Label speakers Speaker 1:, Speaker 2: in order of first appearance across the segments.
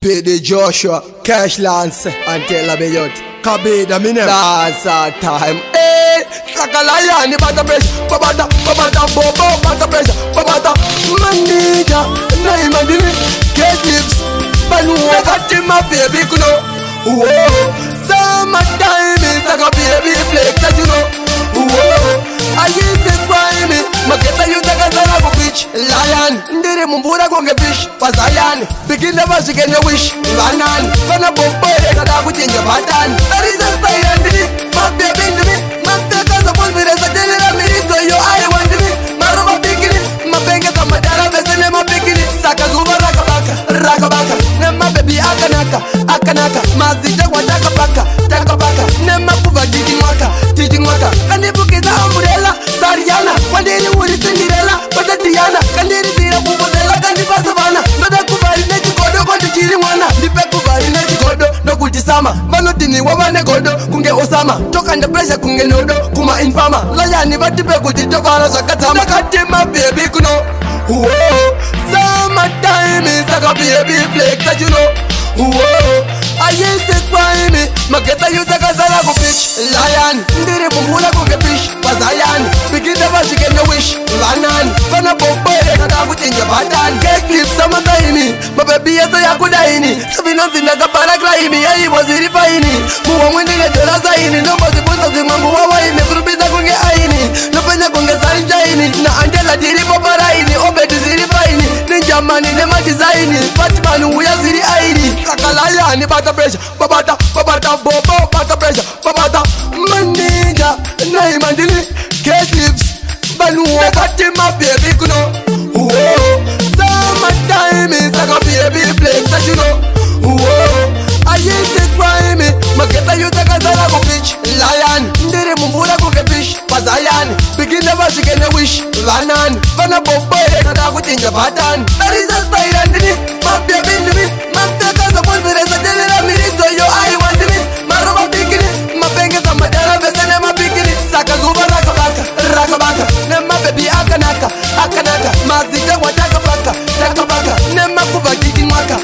Speaker 1: PD Joshua, Cash Lance, and Tell a Beyot. Kabeda Minem. That's our time. Hey, Sakalaya, ni bata pressure, babata, bobo, bata pressure, babata, Manija, Naimandini, get lips, Banu, my baby, kuno. Whoa, summertime is like a baby flake, that you know. Whoa, I used to cry me, Maketa, you take a Zara bitch, Lion, Ndiri Mumbura Gonga fish, Pazayan, begin the bus again, your wish, Ranan, Gonna Bobo, and I would in your pattern. That is a style and my baby to me, my take us upon me as a general minister, your eye want to me, my rubber picking it, my fingers on my data, and I'm picking it, Sakazuba Rakabaka, Nema baby Akanaka, Mazija Watakabaka, Takabaka, Nema Puba teaching waka, and the book is umbrella, Sariana, one day you would Cinderella, but the Diana, can they be a Bubazella, can the Pasavana, no that Kuba in Netikodo, go to Chiriwana, the Pekuba in Netikodo, no Kutisama, Manotini, Wamanegodo, Kunge Osama, talk and the pressure Kungenodo, Kuma Infama, Layani, but the Pekuti, Tavana, Zakatama, Katima, baby, Kuno. Whoa, summertime is like a baby flake, that you know. Whoa, I used to cry me, Maketa, you take a Zalago bitch, Lion, Ndiri Mumula Gonga fish, Pazayan, begin the bus again, your wish, Ranan, Gonna Bobo, and I would in your pattern, get clips, summertime, my baby, as I could die, something nothing like a paragraimi, I was refining, who were winning at the Lazaini, nobody put of the Mamua in the Rubita Gonga Aini, no Pena Gonga Sanjaini, Angela Diri Poparaini, Obed Zirifaini, Ninja Man in the Matizaini, Batman, we are Ziri Aini, Sakalaya, and Bata pressure, Babata, Bobo, Bata pressure, Babata, Manija, Naimandini, get lips, Banu, my baby, Kuno. Whoa, summertime is like a baby flake, that you know. Whoa, I used to cry me, Maketa, you take a Zalago bitch, Lion, Ndiri Mumbura Gonga fish, Pazayan, begin the bus again, a wish, Ranan, Gonna Bobo, and I would in your pattern. That is a style and my baby to me, my take us upon me as a general minister, your eye want to me, my rubber picking it, my fingers on my data, and I'm picking it, Sakazuba Rakabaka, Nema baby Akanaka, Mazija Watakabaka, Takabaka, Nema Kuba teaching waka,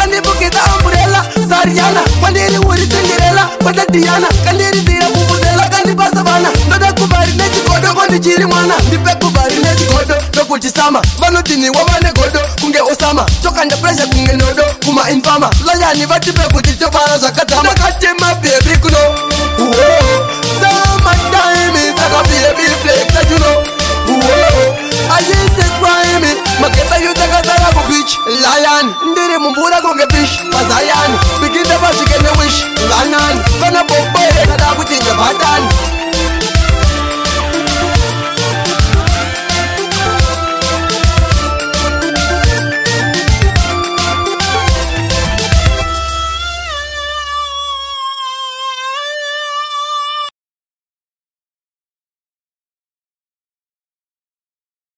Speaker 1: and the book is umbrella, Sariana, one day you would Cinderella, but the Diana, can they be a Bubuzella, can the Pasavana, no that Kuba in Netikodo, on the Chirimana, the Pekuba in Netikodo, no Kutisama, Vanotini, Wamanegodo, Kunge Osama, talk and the pressure Kungenodo, Kuma Infama, Layani, Vatipe, Kutitavana, Zakatama, my baby, Kuno. Whoa, summertime is like a baby flake, that you know. Whoa, I used to cry me, Maketa, you take a Zalago bitch, Lion, Ndiri Mumbura Gonga fish, Pazayan, begin the bus again, a wish, Ranan, Gonna Bobo, and I would in your pattern.